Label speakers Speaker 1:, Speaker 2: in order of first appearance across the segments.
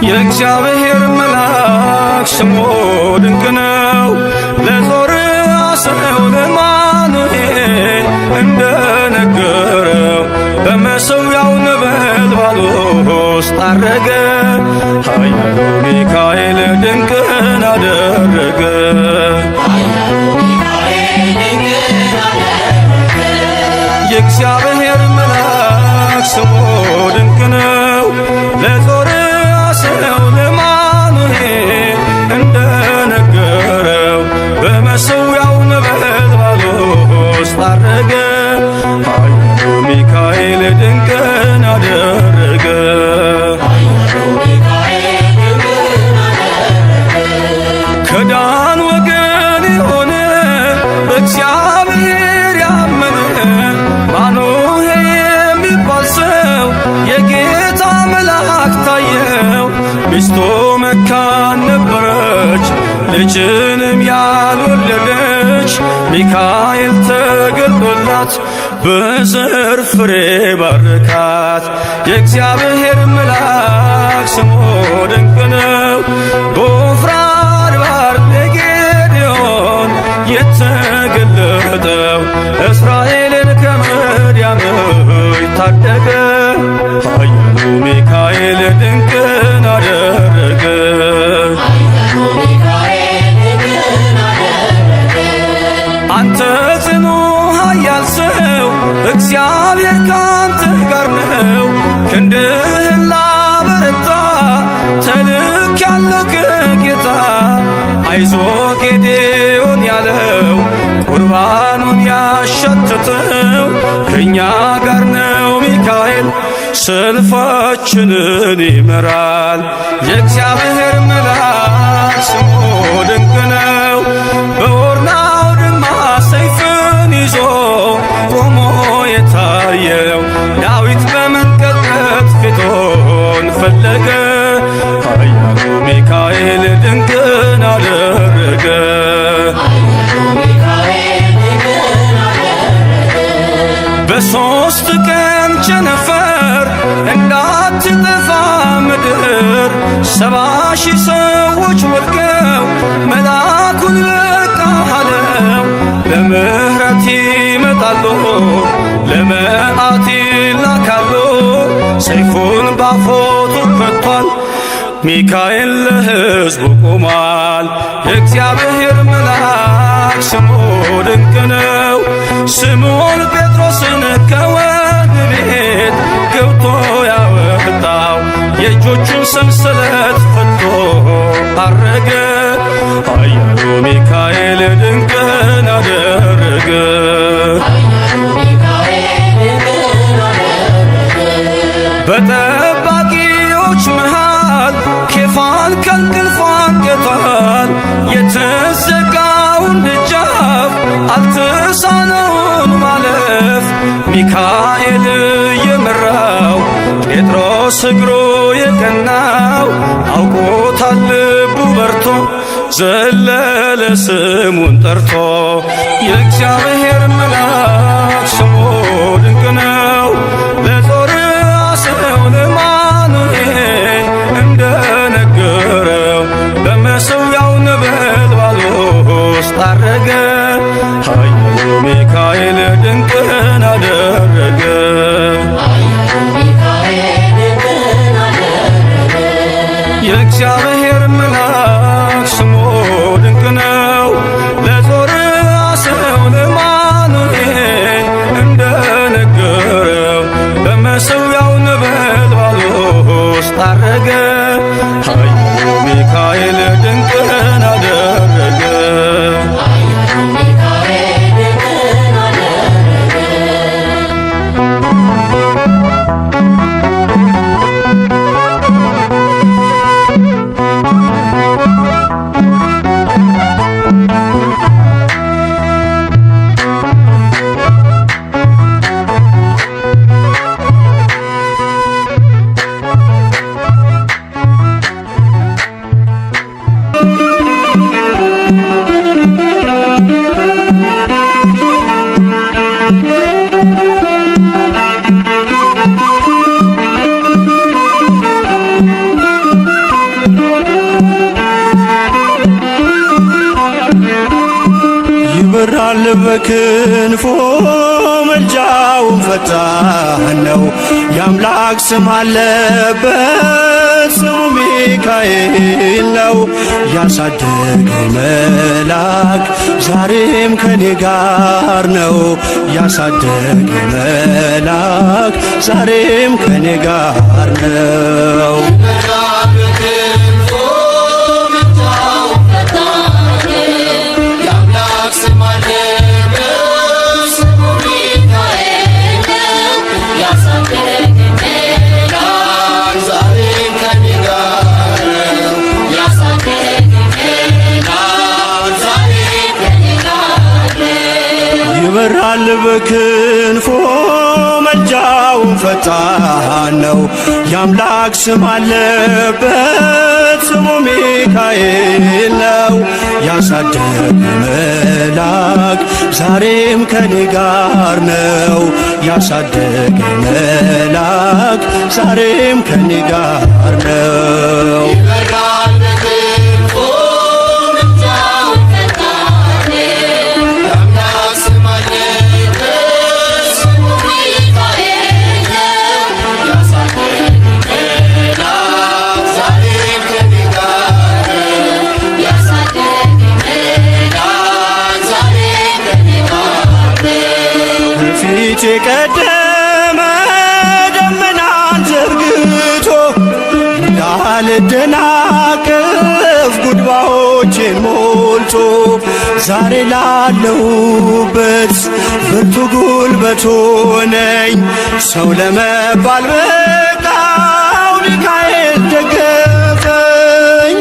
Speaker 1: የእግዚአብሔር መልአክ ስሙ ድንቅ ነው። ለጦር አሰው ለማኑኤል እንደነገረው በመሠዊያው ነበልባል ውስጥ አረገ። ኃያሉ ሚካኤል ድንቅን አደረገ። የእግዚአብሔር መልአክ ስሙ ድንቅ ነው። ለጦር አሰው ለማኑኤል እንደነገረው በመሠዊያው ነበልባል ውስጥ አረገ። ኃያሉ ሚካኤል ድንቅን አደረገ። ከዳን ወገን የሆነ በእግዚአብሔር ያመነ ማኑሄ የሚባል ሰው የጌታ መልአክ ታየው። ሚስቱ መካን ነበረች፣ ልጅንም ያልወለደች። ሚካኤል ተገልጦላት በዘር ፍሬ ባረካት። የእግዚአብሔር መልአክ ስሙ ድንቅ ነው። በዖፍራ አድባር ለጌዴዎን የተገለጠው እስራኤልን ከምድያም ታደገ። ኃያሉ ሚካኤል ድንቅን አደረገ። አንተ ጽኑ ኃያል ሰው እግዚአብሔር ካንተ ጋር ነው። ክንድህን ላበረታ ተልኬአለሁ ከጌታ። አይዞ ጌዴዎን ያለው ቁርባኑን ያሸተተው ከእኛ ጋር ነው ሚካኤል ሰልፋችንን ይመራል። የእግዚአብሔር መልአክ ስሙ ድንቅ ነው። በኦርናው ድማ ሰይፍን ይዞ ቆሞ የታየው ዳዊት በመንቀጥቀጥ ፊቱን ፈለገ። ኃያሉ ሚካኤል ድንቅን አደረገ። በሦስት ቀን ቸነፈር እንዳትጠፋ ምድር 70,000 ሰዎች ወድቀው መልአኩን በቃ አለው። ለምሕረት ይመጣሉ፣ ለመዓት ይላካሉ። ሰይፉን ባፎቱ ከቷል፣ ሚካኤል ለሕዝቡ ቆሟል። የእግዚአብሔር መልአክ ስሙ ድንቅ ነው። ስምዖን ጴጥሮስን ከወህኒ ቤት ገብቶ ያወጣው የእጆቹን ሰንሰለት ፈቶ አረገ። ኃያሉ ሚካኤል ድንቅን አደረገ። በጠባቂዎች መሃል ኬፋን ከእንቅልፉ አንቅቷል። የተዘጋውን ደጃፍ አልተሳነውን ማለፍ ሚካኤል የመራው ጴጥሮስ እግሩ የቀናው አውቆታል ልቡ በርቶ ዘለለ ስሙን ጠርቶ። የእግዚአብሔር መልአክ ስሙ ድንቅ ነው። ለጦር አሰው ለማኑኤል እንደነገረው በመሠዊያው ነበልባል ውስጥ አረገ። ኃያሉ ሚካኤል ድንቅን አደረገ። የእግዚአብሔር መልአክ ስሙ ድንቅ ነው። ለጦር አሰው ለማኑኤል እንደነገረው በመሠዊያው ነበልባል ውስጥ አረገ። ኃያሉ ሚካኤል ድንቅን አደረገ። በክንፎ ምልጃውን ፈጣን ነው። የአምላክ ስም አለበት ስሙ ሚካኤል ነው። ያሳደገኝ መልአክ ዛሬም ከኔ ጋር ነው። ያሳደገኝ መልአክ ዛሬም ከኔ ጋር ነው። ይበራል በክንፎ መልጃውን ፈጣን ነው። የአምላክ ስም አለበት ስሙ ሚካኤል ነው። ያሳደገኝ መልአክ ዛሬም ከኔ ጋር ነው። ያሳደገኝ መልአክ ዛሬም ከኔ ጋር ነው። የቀደመ ደመናን ዘርግቶ እንዳልደናቀፍ ጉድባዎቼን ሞልቶ ዛሬ ላለሁበት ብርቱ ጉልበት ሆነኝ። ሰው ለመባል በቃው ሚካኤል ደገፈኝ።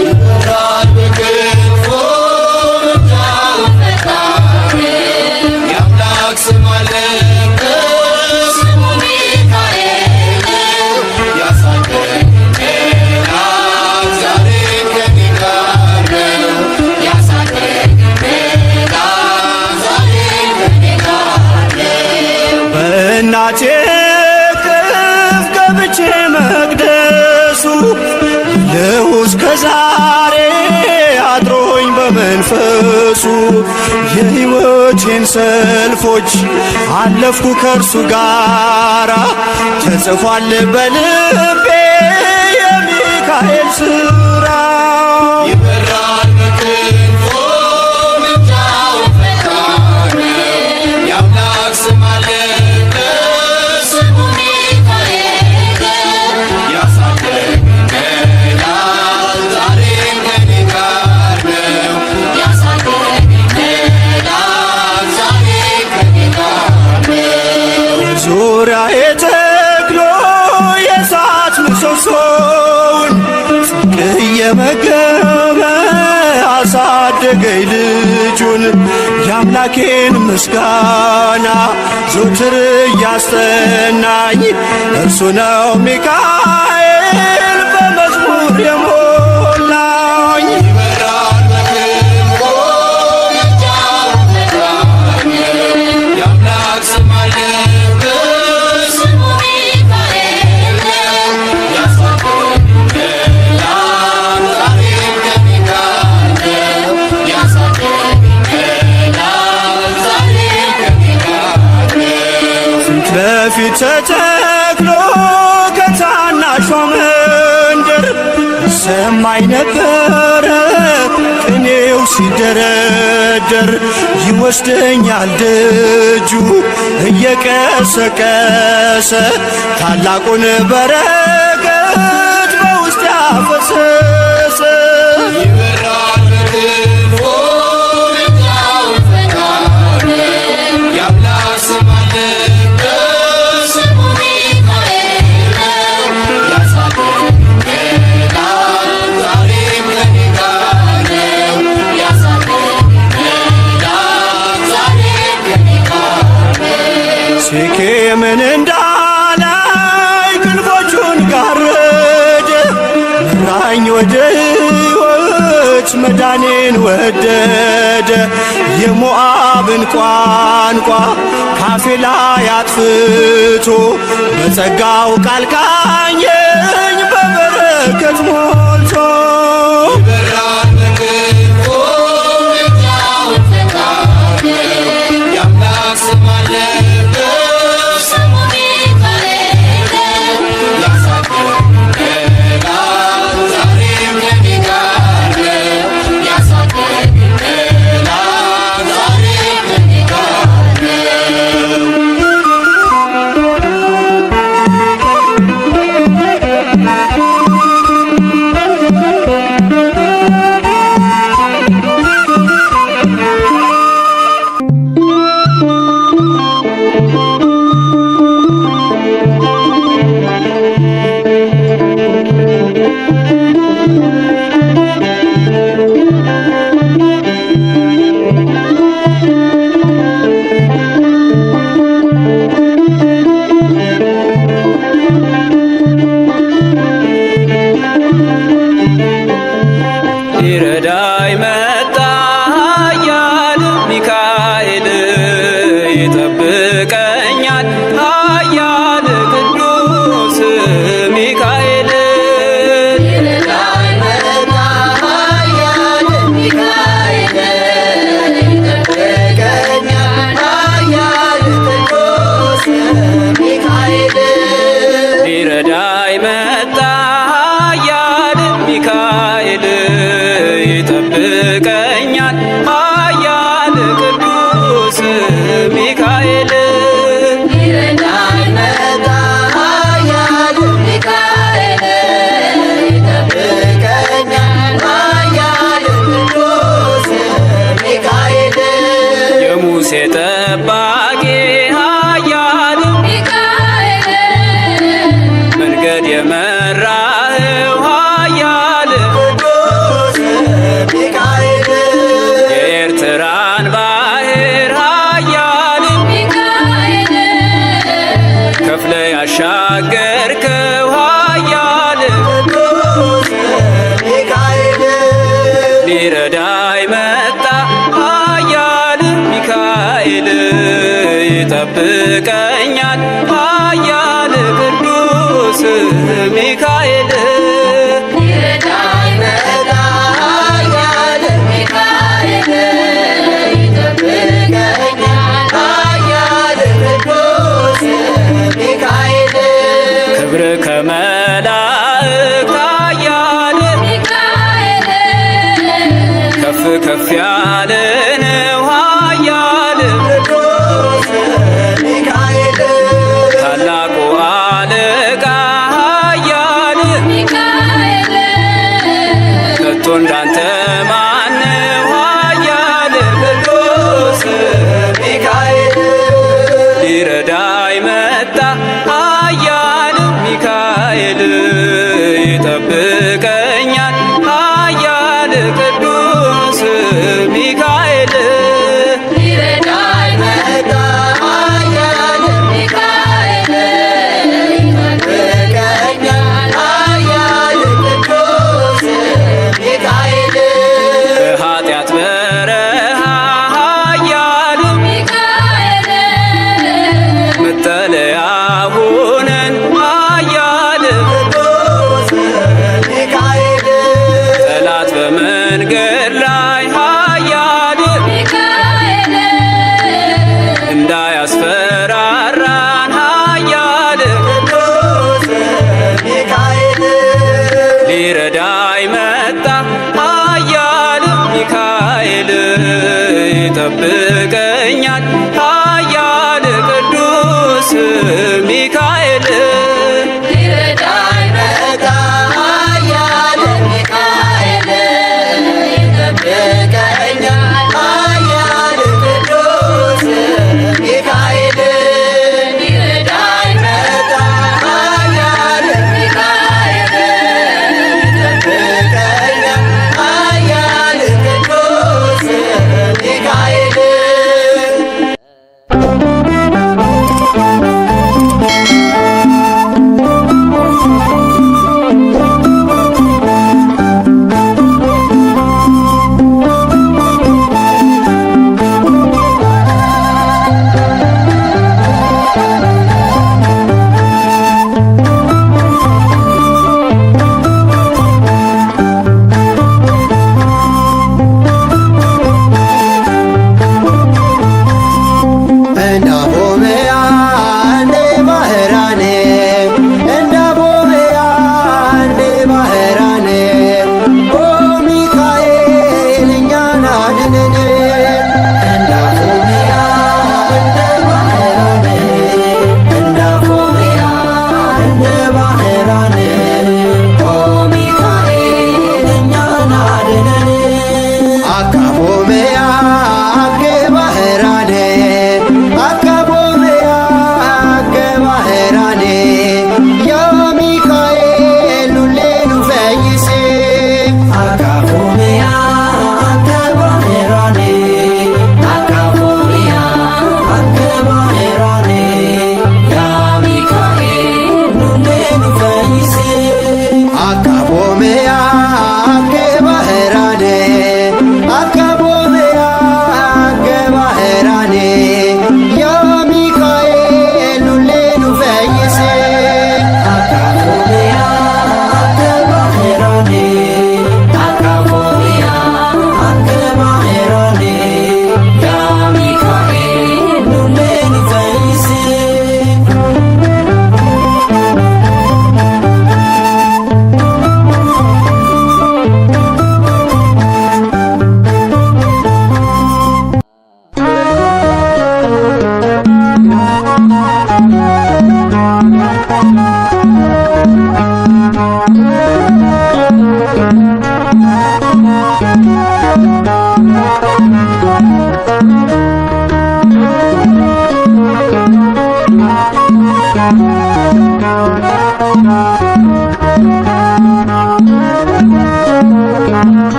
Speaker 1: እናቴ እቅፍ ገብቼ መቅደሱ ልሁ እስከ ዛሬ አድሮኝ በመንፈሱ የሕይወቴን ሰልፎች አለፍኩ ከእርሱ ጋራ ተጽፏል በልቤ የሚካኤል ሥራ። ይበራል በክንፎ ምልጃውን ፈጣን የአምላክ ስም ዙሪያዬ ተክሎ የእሳት ምሰሶውን ጽድቅ እየመገበ አሳደገኝ ልጁን። የአምላኬን ምስጋና ዘወትር እያስጠናኝ እርሱ ነው ሚካኤል በመዝሙር የሞላኝ። በፊት ተተክሎ ከታናሿ መንደር ሰማይ ነበረ ቅኔው ሲደረደር። ይወስደኛል ደጁ እየቀሰቀሰ ታላቁን በረከት በውስጥ ያፈሰሰ። ሴኬምን እንዳላይ ክንፎቹን ጋረደ መራኝ ወደ ሕይወት መዳኔን ወደደ። የሞዓብን ቋንቋ ካፌ ላይ አጥፍቶ በጸጋው ቃል ቃኘኝ በበረከት ሞልቶ።
Speaker 2: ይበራል በክንፎ ምልጃውን ፈጣን እንዳንተ ማነው ኃያል ቅዱስ ሚካኤል ሊረዳኝ መጣ ኃያል ሚካኤል ይጠብቀኛል ኃያል ቅዱስ ሚካኤል
Speaker 3: ሊረዳኝ መጣ ኃያል ሚካኤል ይጠብቀኛል ኃያል ቅዱስ ሚካኤል
Speaker 2: በኃጢአት በረሃ ኃያል
Speaker 3: ሚካኤል
Speaker 2: መጠለያ ሁነን ኃያል
Speaker 3: ቅዱስ ሚካኤል
Speaker 2: ጠላት በመንገድ ላይ ኃያል
Speaker 3: ሚካኤል
Speaker 2: እንዳያስፈራራን ኃያል
Speaker 3: ቅዱስ ሚካኤል
Speaker 2: ሊረዳኝ መጣ ኃያል ሚካኤል ይጠብቀኛል ኃያል ቅዱስ ሚካኤል
Speaker 3: ሊረዳኝ መጣ ኃያል ሚካኤል ይጠብቀኛል ኃያል ቅዱስ ሚካኤል ሊረዳኝ መጣ ኃያል ሚካኤል ይጠብቀኛል ኃያል ቅዱስ ሚካኤል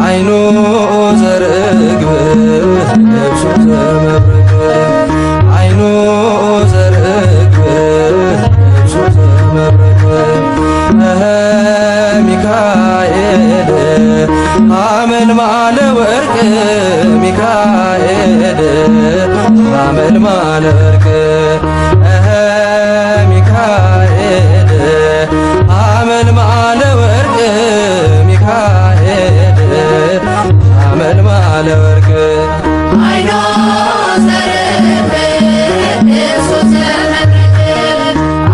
Speaker 4: አይኑ ዘርግብ ልብሱ ዘመብርቅ አይኑ ዘርግብ ልብሱ ዘመብርቅ ሚካኤል አመልማለ ወርቅ ሚካኤል አመልማለ ወርቅ ሚካኤል አመልማለ ወርቅ ሚካኤል አመልማለ ወርቅ
Speaker 3: አይኖ ዘርግብ ልብሱ ዘመብረቅ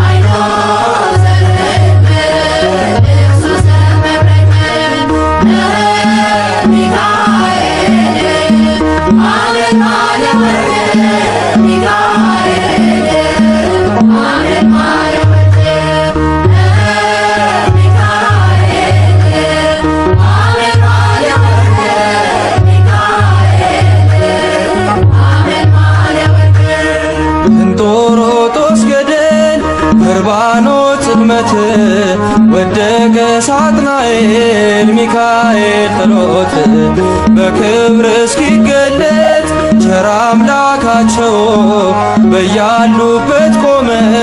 Speaker 3: አይኖ ዘርግብ ልብሱ ዘመብረቅ ሚካኤል አመልማለ ወርቅ ሚካኤል
Speaker 4: በርባኖስ ጽልመት ወደቀ ሳጥናኤል ሚካኤል ጥሎት በክብር እስኪገለጥ ቸር አምላካቸው በያሉበት ቆመው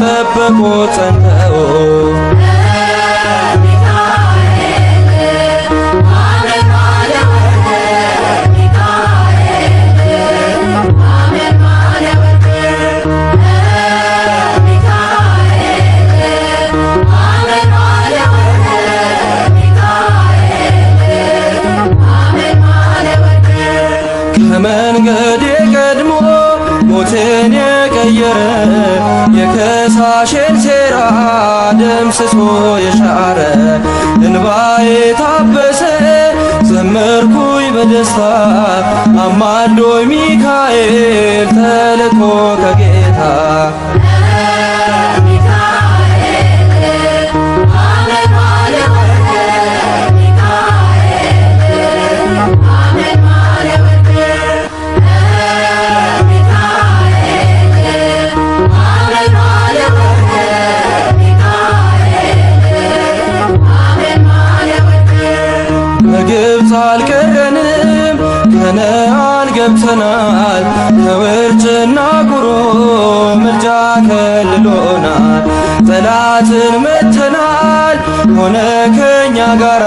Speaker 4: ጠበቁት ጸንተው። ከመንገዴ ቀድሞ ሞትን የቀየረ የከሳሼን ሴራ ደምስሶ የሻረ እንባዬ ታበሰ ዘመርኩኝ በደስታ አማልዶኝ ሚካኤል ተልኮ ከጌታ። በግብፅ አልቀረንም ከነዓን ገብተናል። ከውርጭና ጉሮ ምልጃ ከልሎናል። ጠላትን መተናል ሆነ ከኛ ጋራ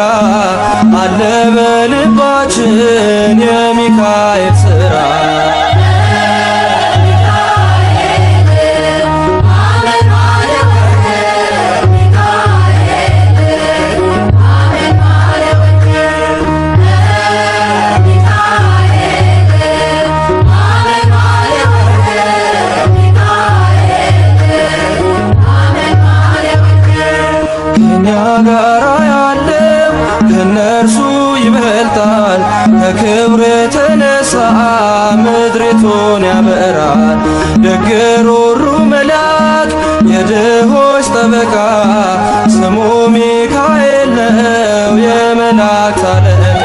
Speaker 4: አለ በልባችን የሚካኤል ሥራ። ከኛ ጋራ ያለው ከነርሱ ይበልጣል። ከክብር የተነሳ ምድሪቱን ያበራል። ደግ ሩሩ መልአክ የድሆች ጠበቃ ስሙ ሚካኤል ነው የመላእክት አለቃ።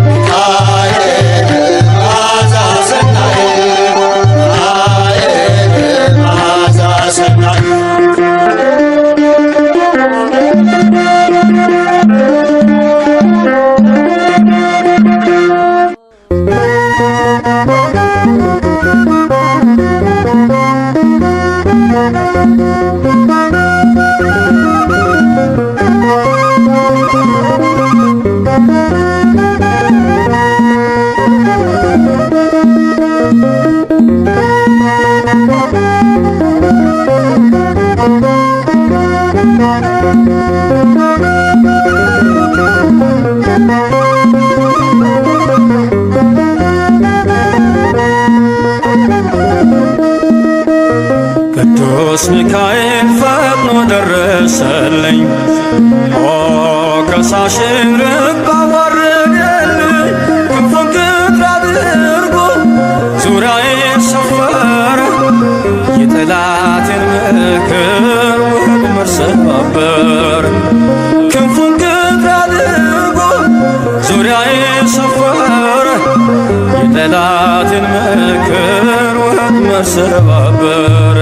Speaker 1: ሚካኤል ሚካኤል ፈጥኖ ደረሰልኝ። ኦ ከሳሽን ርቅ አዋረደልኝ። ክንፉን ቅጥር አድርጎ ዙሪያዬን ሰፈረ። የጠላቴን ምክር ወጥመድ ሰባበረ። ክንፉን ቅጥር አድርጎ ዙሪያዬን ሰፈረ። የጠላቴን ምክር ወጥመድ ሰባበረ።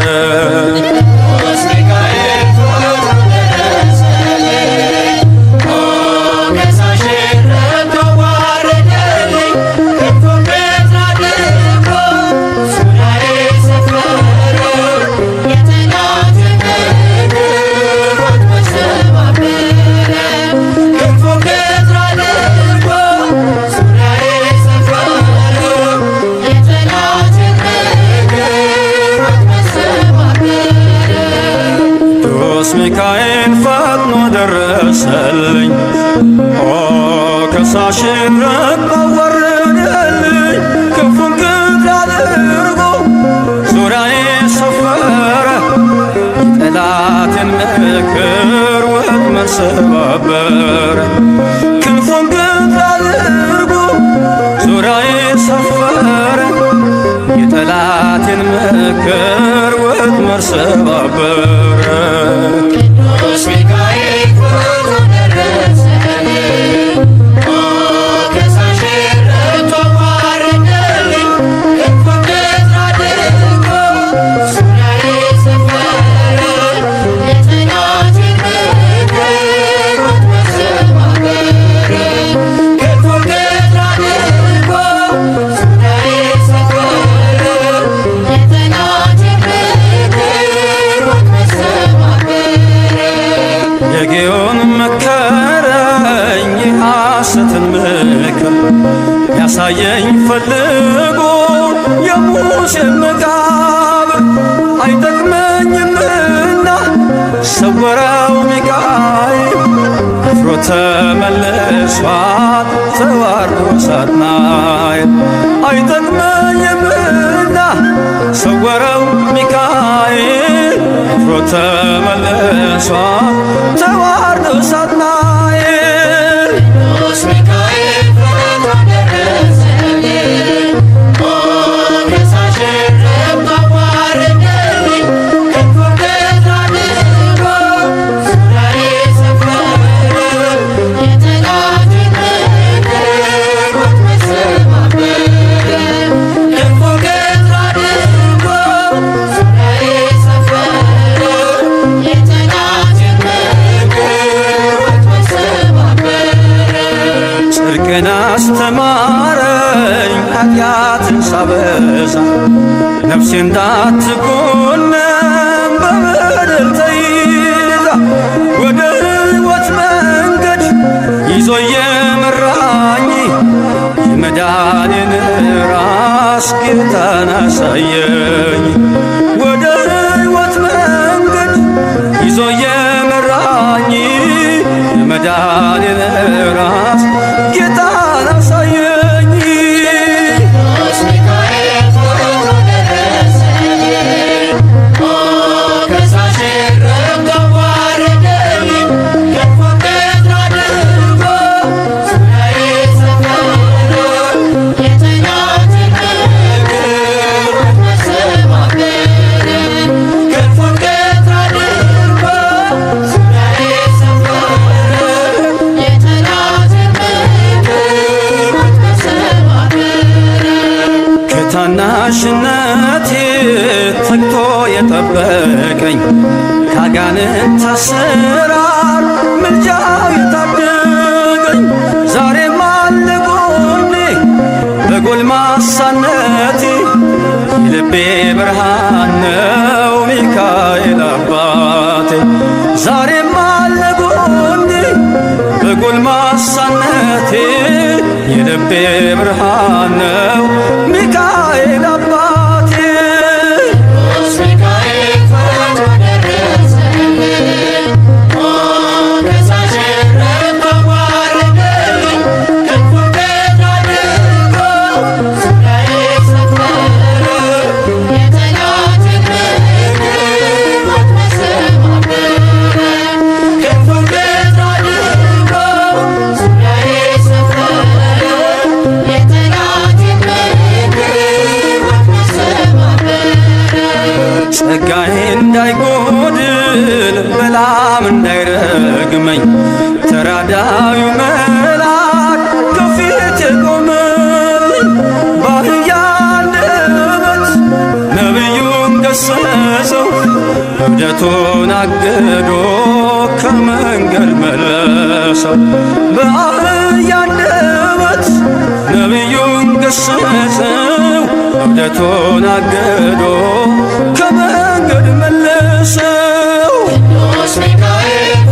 Speaker 1: ሚካኤል ፈጥኖ ደረሰልኝ። ኦ ከሳሽን ርቅ አዋረደልኝ። ክንፉን ቅጥር አድርጎ ዙሪያዬን ሰፈረ። የጠላቴን ምክር ወጥመድ ሰባበረ። ክንፉን ቅጥር አድርጎ ዙሪያዬን ሰፈረ። የጠላቴን ምክር ወጥመድ ሰባበረ። ቅዱስ ሚካኤል ፈጥኖ ደረሰልኝ። ኦ ከሳሽን ርቅ አዋረደልኝ። ክንፉን ቅጥር አድርጎ ዙሪያዬን ሰፈረ። የጠላቴን ምክር ወጥመድ ሰባበረ። ክንፉን ቅጥር አድርጎ ዙሪያዬን ሰፈረ። የጠላቴን ምክር ወጥመድ ሰባበረ። የጌዮን መከረኝ የሐሰትን ምክር ያሳየኝ ፈልጎ የሙሴን መቃብር አይጠቅመኝምና ሰወረው ሚካኤል አፍሮ ተመልሷል ተዋርዶ ሳጥናኤል አይጠቅመኝምና ሰወረው ሚካኤል አፍሮ ተመልሷል ተዋርዶ ሳጥናኤል። ቅዱስ ሚካኤል ፈጥኖ ደረሰልኝ። ኦ ከሳሽን ርቅ አዋረደልኝ። ክንፉን ቅጥር አድርጎ ዙሪያዬን ሰፈረ። የጠላቴን ምክር ወጥመድ ሰባበረ። ክንፉን ቅጥር አድርጎ ዙሪያዬን ሰፈረ። የጠላቴን ምክር ወጥመድ ሰባበረ። ጽድቅን አስተማረኝ ኃጢአትን ሳበዛ ነፍሴ እንዳትኮነን በበደል ተይዛ ወደ ሕይወት መንገድ ይዞ የመራኝ የመዳኔን ራስ ጌታን አሳየኝ። ወደ ሕይወት መንገድ ይዞ የመራኝ የመዳኔን ራስ ጌታን አሳየኝ። ቅዱስ ሚካኤል ፈጥኖ ደረሰልኝ። ኦ ከሳሽን ርቅ አዋረደልኝ። ክንፉን ቅጥር አድርጎ ዙሪያዬን ሰፈረ። የጠላቴን ምክር ወጥመድ ሰባበረ። ክንፉን ቅጥር አድርጎ ዙሪያዬን ሰፈረ። የጠላቴን ምክር ወጥመድ ሰባበረ። ከታናሽነቴ ተግቶ የጠበቀኝ ካጋንንት አሰራር ምልጃው የታደገኝ ዛሬም አለ ጎኔ በጎልማሳነቴ የልቤ ብርሃን ነው ሚካኤል አባቴ። ዛሬም አለ ጎኔ በጎልማሳነቴ የልቤ ብርሃን ነው ሚካኤል አባቴ። ቅዱስ ሚካኤል ፈጥኖ ደረሰልኝ። ኦ ከሳሽን ርቅ አዋረደልኝ። ክንፉን ቅጥር አድርጎ ዙሪያዬን ሰፈረ። የጠላቴን ምክር ጸጋዬ እንዳይጎድል በላም እንዳይረግመኝ ተራዳዩ መልአክ ከፊቴ ቆመልኝ። በአህያ አንደበት ነቢዩን ገሰጸው እብደቱን አግዶ ከመንገድ መለሰው። በአህያ አንደበት ነቢዩን ገሰጸው እብደቱን አግዶ ከመንገድ መለሰው።
Speaker 3: ቅዱስ ሚካኤል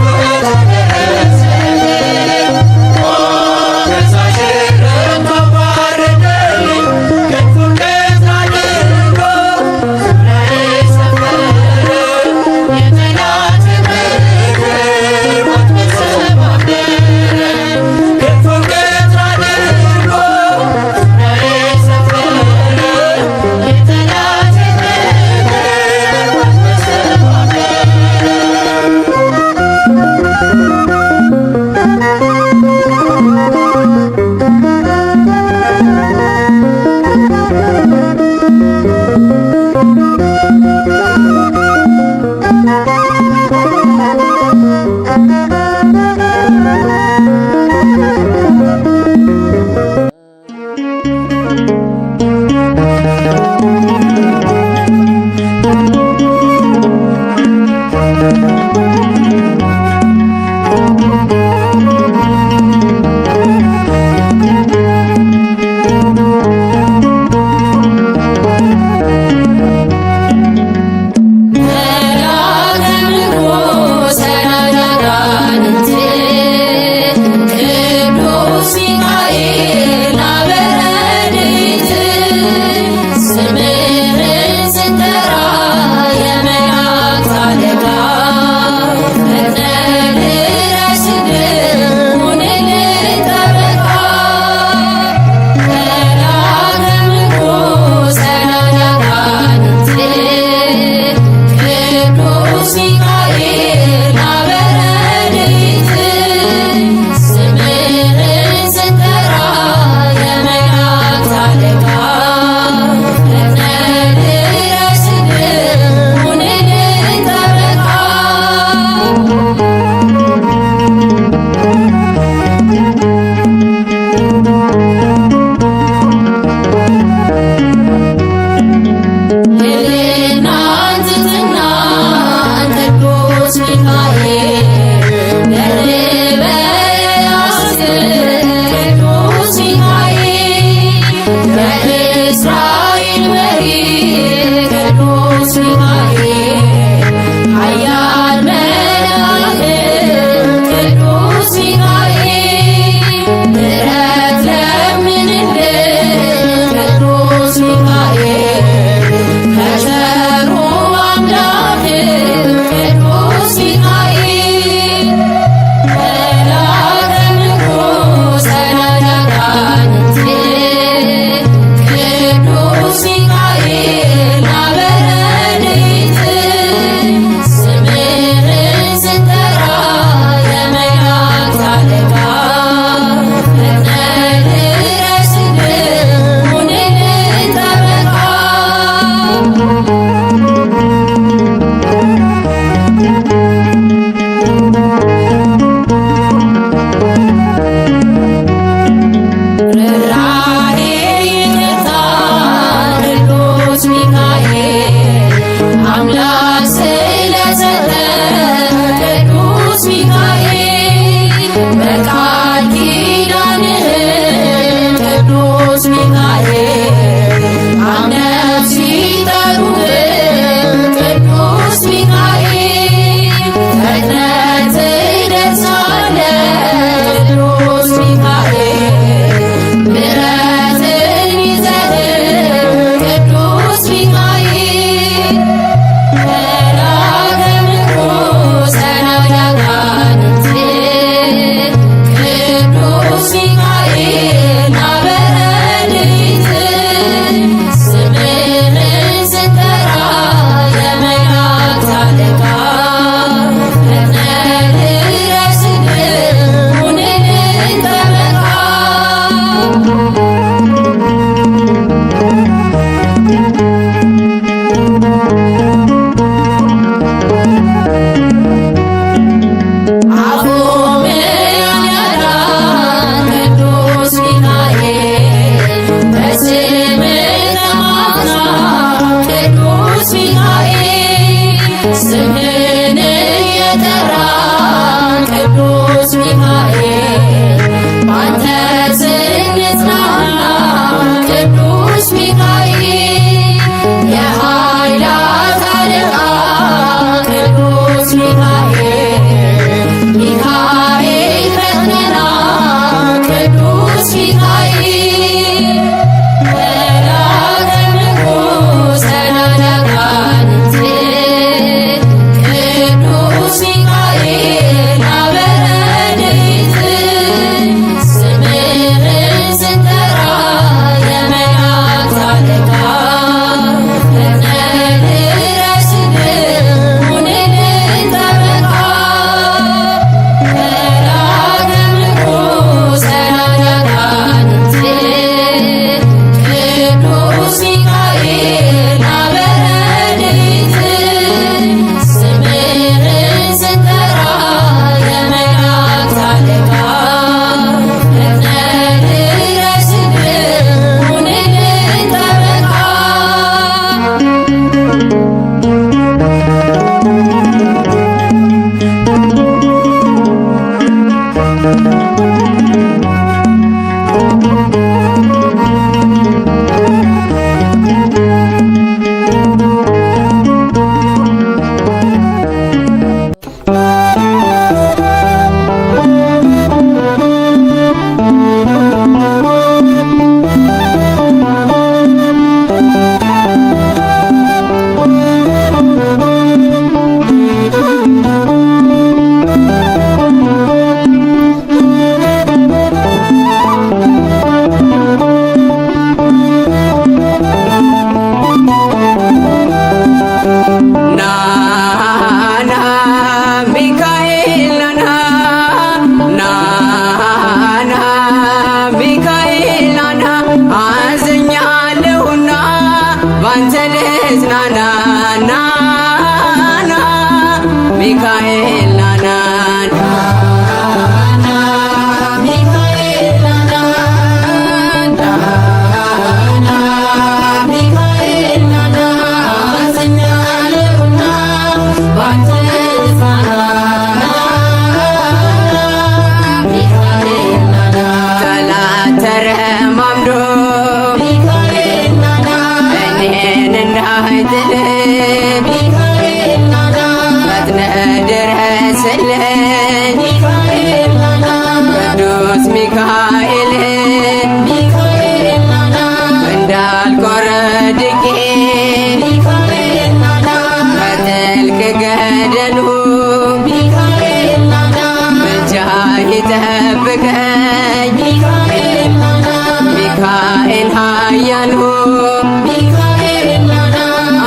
Speaker 5: ሚካኤል ኃያሉ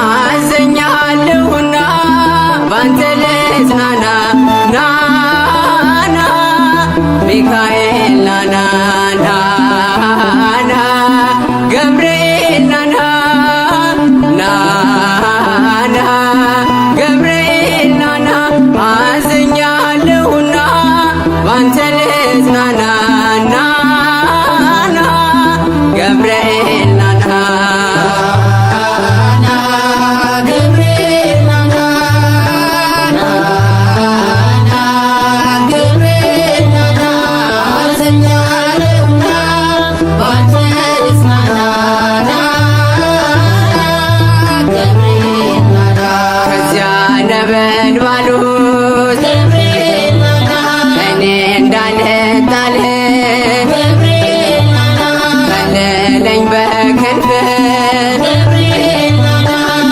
Speaker 5: አዘኛለሁና ባንተ ልጽናና ናና ሚካኤል ናና ናና ገብርኤል ናና ናና ገብርኤል ናና አዘኛለሁና ባንተ ልጽናና ናና ገብርኤል ናና ከዚያ ነበልባሉት እኔ እንዳልጣል ከለለኝ በክንፍ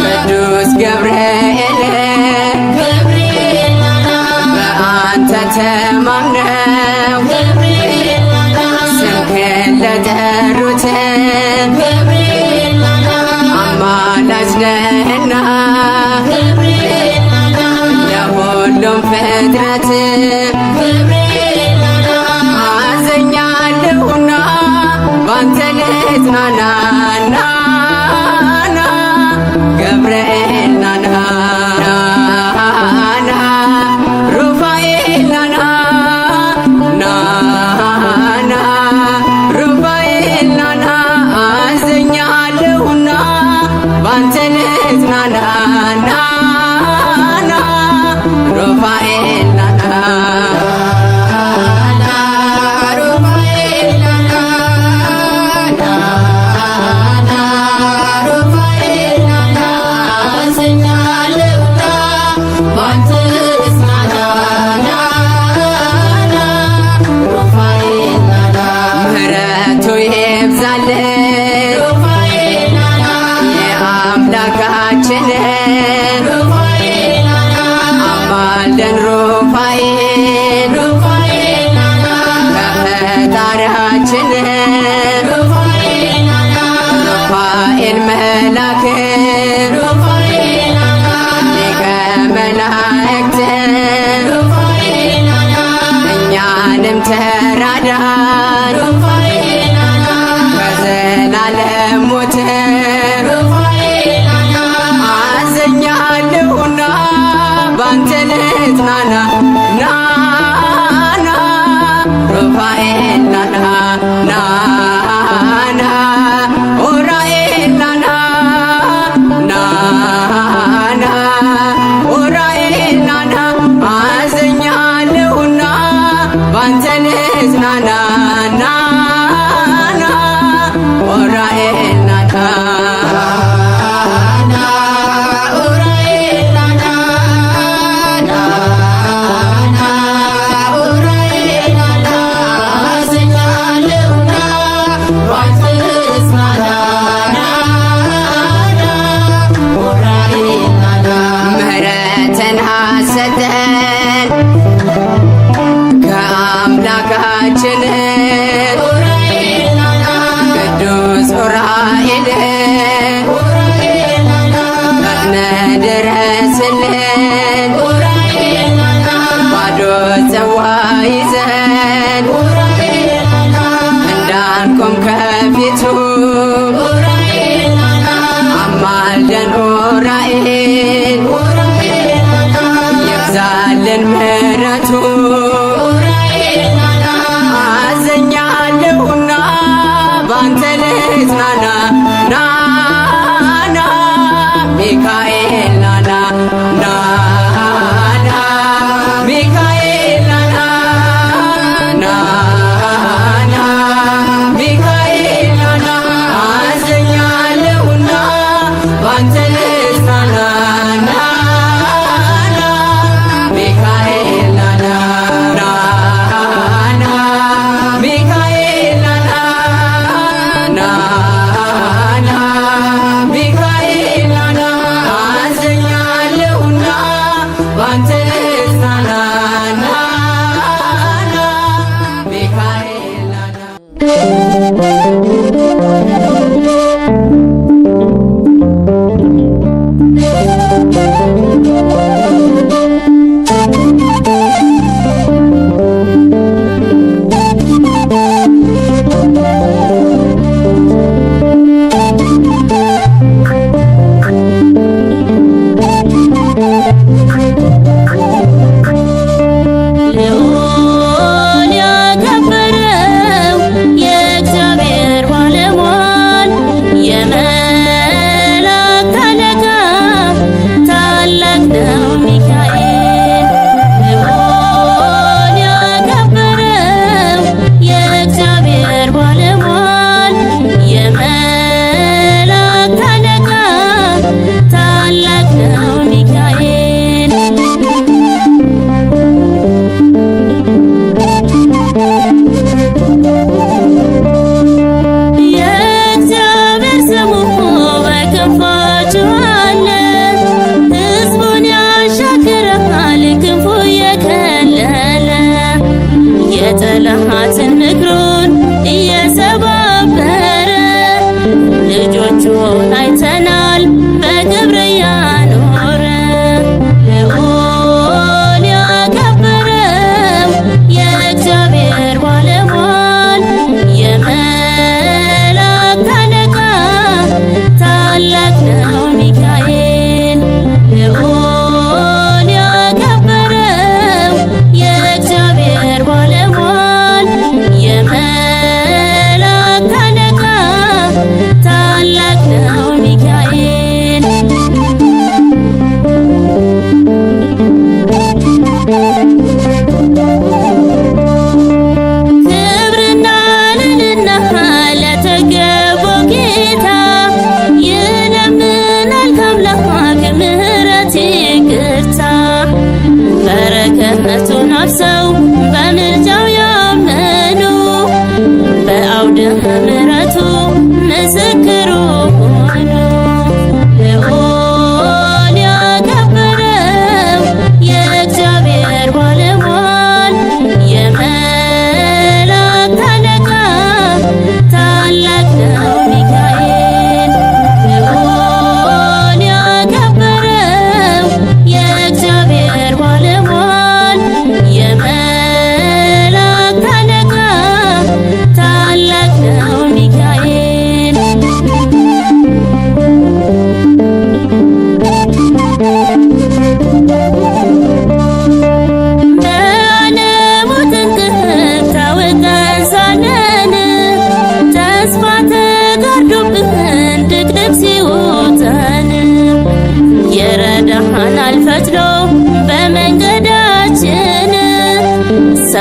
Speaker 5: ቅዱስ ገብርኤል በአንተ ተማምነው ስምህን ለጠሩት አማላጅ ነህና ለሁሉም ፍጥረት አዘኛለሁና ባንተ ልጽናና ናና ገብርኤል ናና ናና ሩፋኤል ናና ናና ሩፋኤል ናና አዘኛለሁና ባንተ ልጽናና ናና ሩፋኤል ናና ምህረቱ ይብዛልን የአምላካችን አማልደን ሩፋኤል ከፈጣሪያችን ሩፋኤል መላክ ሊቀ መላእክት እኛንም ተራዳን ከዘላለም ሞት አዘኛለሁና ባንተ ልጽናና ናና ሩፋኤል ናና ናና ኡራኤል ናና ናና ኡራኤል ናና አዘኛለሁና ባንተ ልጽናና ናና ኡራኤል ናና ምህረትን አሰጠን ከአምላካችን ቅዱስ ኡራኤል ፈጥነ ድረስልን ባዶ ጽዋ ይዘን እንዳንቆም ከፊቱ አማልደን ኡራኤል ይብዛልን ምህረቱ አዘኛለሁና ባንተ ልጽናና ናና ሚካኤል ናና ናና ሚካኤል ናና ናና ሚካኤል ናና አዘኛለሁና ባንተ ልጽናና ናና ሚካኤል ናና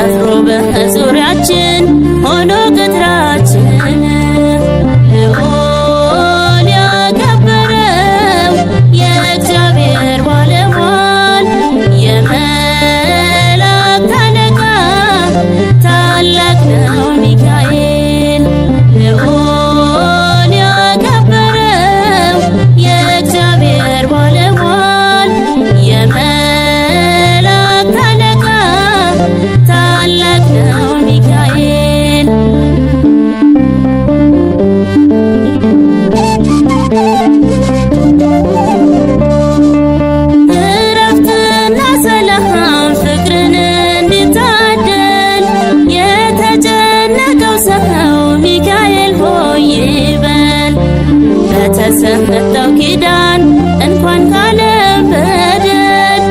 Speaker 6: ሰፍሮ በዙሪያችን ሆኖ ቅጥራችን ልዑል ያከበረው የእግዚአብሔር ባለሟል የመላእክት አለቃ ታላቅ ነው ሚካኤል። ልዑል ያከበረው የእግዚአብሔር ባለሟል የመላእክት አለቃ ታላቅ ነው ሚካኤል። እረፍትና ሰላም ፍቅርን እንዲታደል የተጨነቀው ሰው ሚካኤል ሆይ ይበል። በተሰጠው ኪዳን እንኳን ካለም በደል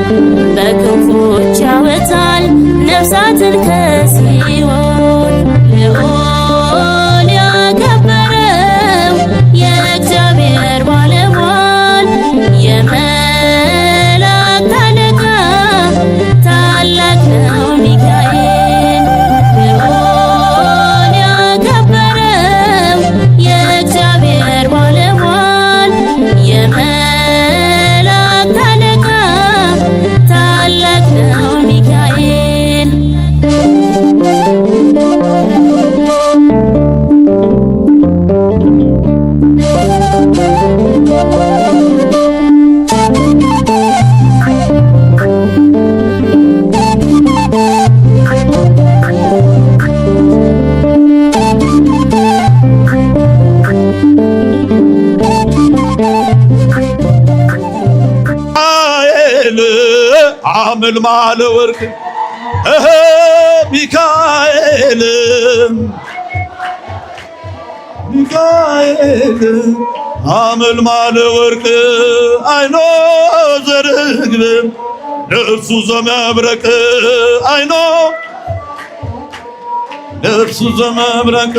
Speaker 6: በክንፎች ያወጣል ነፍሳትን ከሲኦል። ልዑል ያከበረው የእግዚአብሔር ባለሟል የመላእክት አለቃ ታላቅ ነው ሚካኤል። ልዑል ያከበረው የእግዚአብሔር ባለሟል የመላእክት አለቃ ታላቅ ነው ሚካኤል።
Speaker 3: አመልማለ ወርቅ ሚካኤል አመልማለ ወርቅ አይኖ ዘርግብ ለእርሱ ዘመብረቅ አይኖ ለእርሱ ዘመብረቅ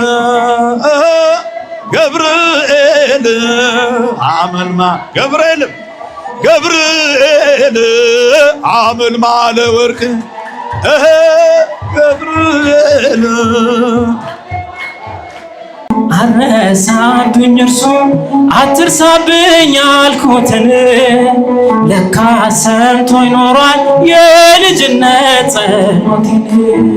Speaker 3: ገብርኤል አመልማ ገብርኤል አመልማለ ወርቅ ገብርኤል
Speaker 7: አረሳብኝ እርሱ አትርሳብኝ አልኩትን ለካ ሰምቶ ይኖሯል የልጅነት ጸሎቴን።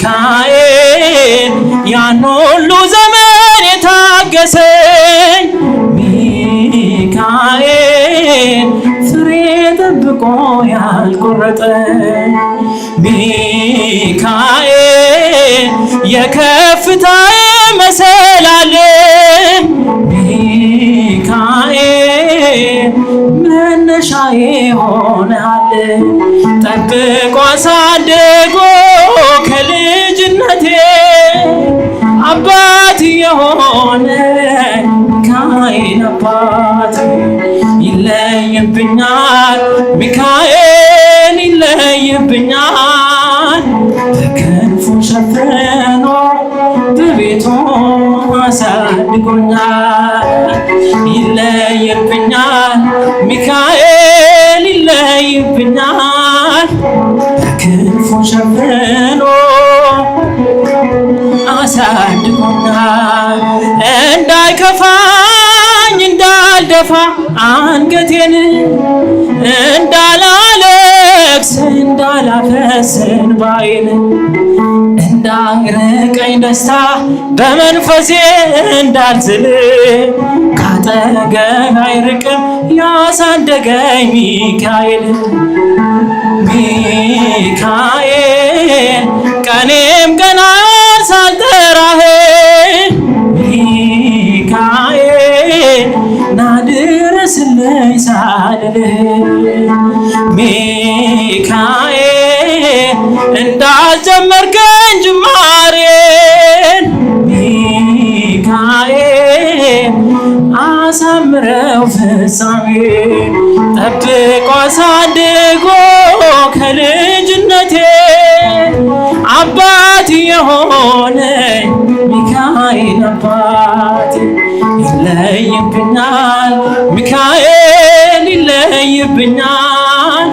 Speaker 7: ሚካኤል ያን ሁሉ ዘመን የታገሰኝ ሚካኤል ፍሬ ጠብቆ ያልቆረጠ ሚካኤል የከፍታዬ መሰላል ሚካኤል መነሻዬ ሆነሃል። ጠብቆ አሳድጎ ከልጅነቴ አባት የሆነ ሚካኤል አባት ይለይብኛል ሚካኤል ይለይብኛል። በክንፉ ሸፍኖ በቤቱ አሳድጎኛል። ይለይብኛል ሚካኤል ይለይብኛል። በክንፉ ሸፍኖ አሳድጎኛል። እንዳይከፋኝ እንዳልደፋ አንገቴን እንዳላለቅስ እንዳላፈስ እንባዬን እንዳይርቀኝ ደስታ በመንፈሴ እንዳልዝል ካጠገብ አይርቅም ያሳደገኝ ሚካኤል ሚካኤል ቀኔም ገና ሳልጠራህ ሚካኤል ናድረስልኝ ሳልልህ ሚካኤል እንዳልጀመርከኝ ጅማሬን ሚካኤል አሳምረው ፍጻሜ ጠብቆ አሳድጎ ከልጅነቴ አባት የሆነ ሚካኤል አባት ይለይብኛል ሚካኤል ይለይብኛል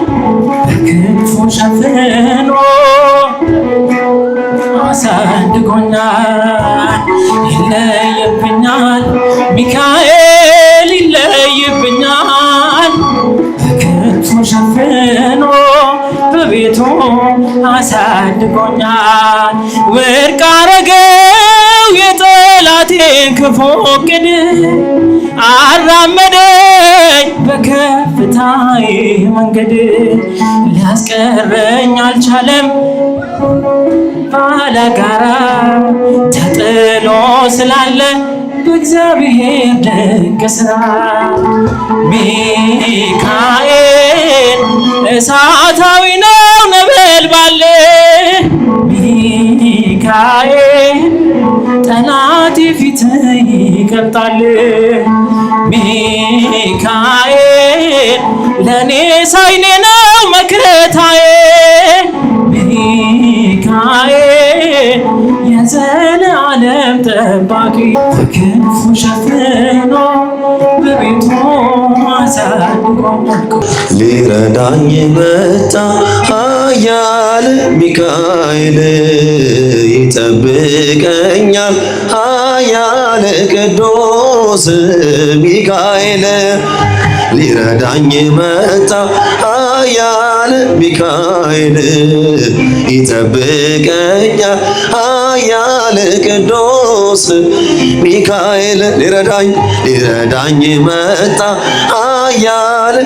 Speaker 7: በክንፉ ሸፍኖ ሚካኤል ይለይብኛል በክንፉ ሸፍኖ በቤቱ አሳድጎኛል። ወርቅ አረገው የጠላቴን ክፉ ዕቅድ አራመደኝ በከፍታዬ መንገድ ሊያስቀረኝ አልቻለም ባላጋራ ተጥሎ ስላለ በእግዚአብሔር ድንቅ ሥራ። ሚካኤል እሳታዊ ነው ነበልባል ሚካኤል ጠላቴ ፊት ይቀልጣል ሚካኤል ለኔ ሳይኔ ነው መከታዬ ሚካኤል የዘላለም ጠባቂ በክንፉ ሸፍኖ በቤቱ አሳድጎኛል።
Speaker 8: ሊረዳኝ መጣ ኃያል ሚካኤል ይጠብቀኛል ኃያል ቅዱስ ሚካኤል ሊረዳኝ መጣ ኃያል ሚካኤል ይጠብቀኛል ኃያል ቅዱስ ሚካኤል ሊረዳኝ መጣ ኃያል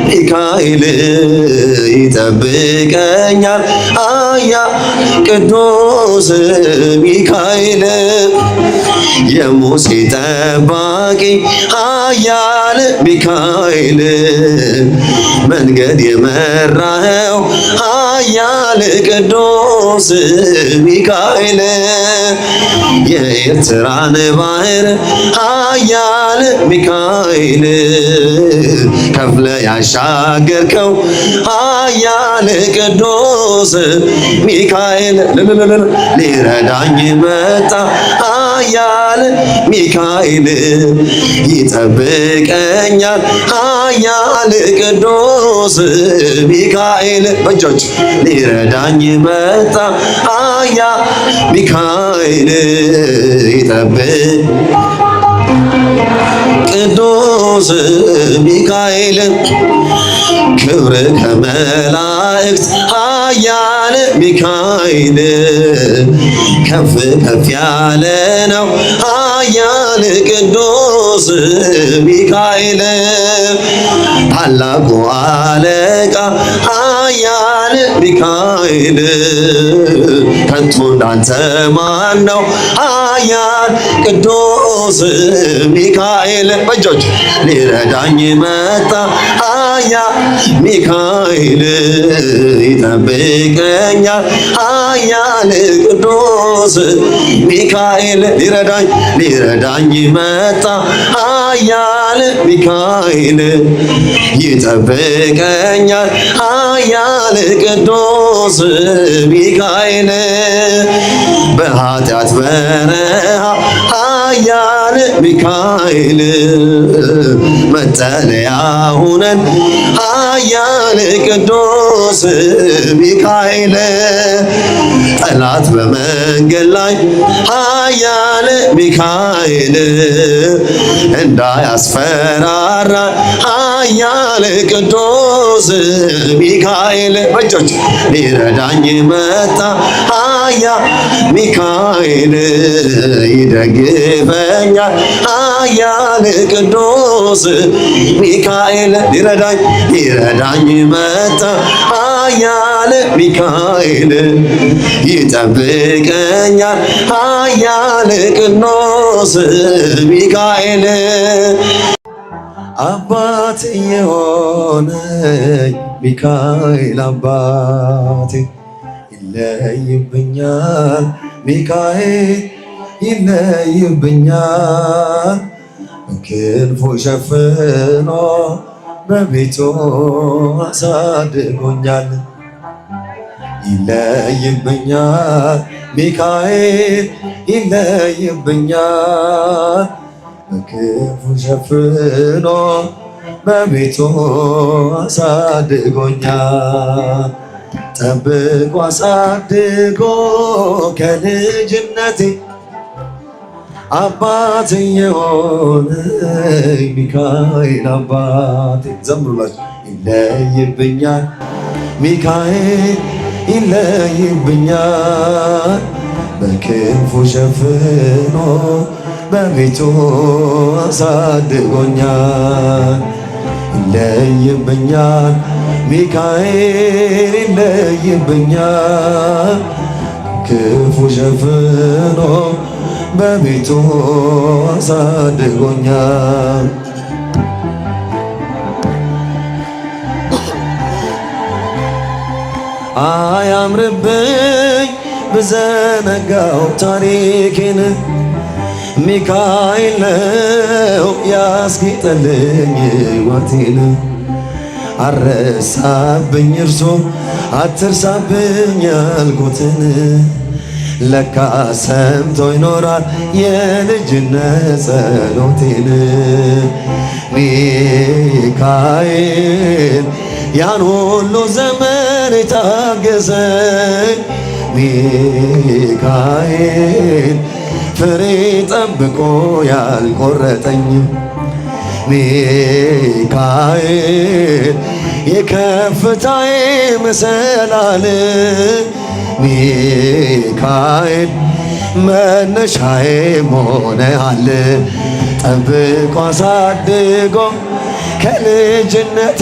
Speaker 8: ሚካኤል ይጠብቀኛል ኃያል ቅዱስ ሚካኤል የሙሴ ጠባቂ ኃያል ሚካኤል መንገድ የመራኸው ኃያል ቅዱስ ሚካኤል የኤርትራን ባህር ኃያል ሚካኤል ከፍለ ያሻገርከው ኃያል ቅዱስ ሚካኤል ሊረዳኝ መጣ ኃያል ሚካኤል ይጠብቀኛል ኃያል ቅዱስ ሚካኤል በእጆች ሊረዳኝ መጣ ኃያል ሚካኤል ይጠብቅ ቅዱስ ሚካኤል ክብር ከመላእክት ኃያል ሚካኤል ከፍ ከፍ ያለ ነው ኃያል ቅዱስ ሚካኤል ታላቁ አለቃ ኃያል ሚካኤል ከቶ እንዳንተ ማን ነው ኃያል ቅዱስ ሚካኤል በእጆች ሊረዳኝ መጣ ኃያል ሚካኤል ይጠብቀኛል ኃያል ቅዱስ ሚካኤል ሊረዳኝ መጣ ኃያል ሚካኤል ይጠብቀኛል ኃያል ቅዱስ ሚካኤል በኃጢአት በረሃ ኃያል ሚካኤል መጠለያ ሁነን ኃያል ቅዱስ ሚካኤል ጠላት በመንገድ ላይ ኃያል ሚካኤል እንዳያስፈራራ ኃያል ቅዱስ ሚካኤል በእጆች ሊረዳኝ መጣ ኃያል ሚካኤል ይደግፈኛል ኃያል ቅዱስ ሚካኤል ሊረዳኝ መጣ ኃያል ሚካኤል ይጠብቀኛል ኃያል ቅዱስ ሚካኤል አባት የሆነኝ ሚካኤል አባቴ ይለይብኛል ሚካኤል ይለይብኛል በክንፉ ሸፍኖ በቤቱ አሳድጎኛል። ይለይብኛል ሚካኤል ይለይብኛል በክንፉ ሸፍኖ በቤቱ አሳድጎኛል። ጠብቆ አሳድጎ ከልጅነቴ አባት የሆነኝ ሚካኤል አባቴ ዘምሩላችሁ። ይለይብኛል ሚካኤል ይለይብኛል በክንፉ ሸፍኖ በቤቱ አሳድጎኛል። ይለይብኛል ሚካኤል ይለይብኛል ክፉ ሸፍኖ በቤቱ አሳድጎኛል። አያምርብኝ ብዘነጋው ታሪኬን ሚካኤል ነው ያስጌጠልኝ ሕይወቴን። አረሳብኝ እርሶ አትርሳብኝ ያልኩትን ለካ ሰምቶ ይኖራል የልጅነት ጸሎቴን። ሚካኤል ያን ሁሉ ዘመን የታገሰኝ ሚካኤል ፍሬ ጠብቆ ያልቆረጠኝ ሚካኤል የከፍታዬ መሰላል ሚካኤል መነሻዬ ሆነሃል ጠብቆ አሳድጎ ከልጅነቴ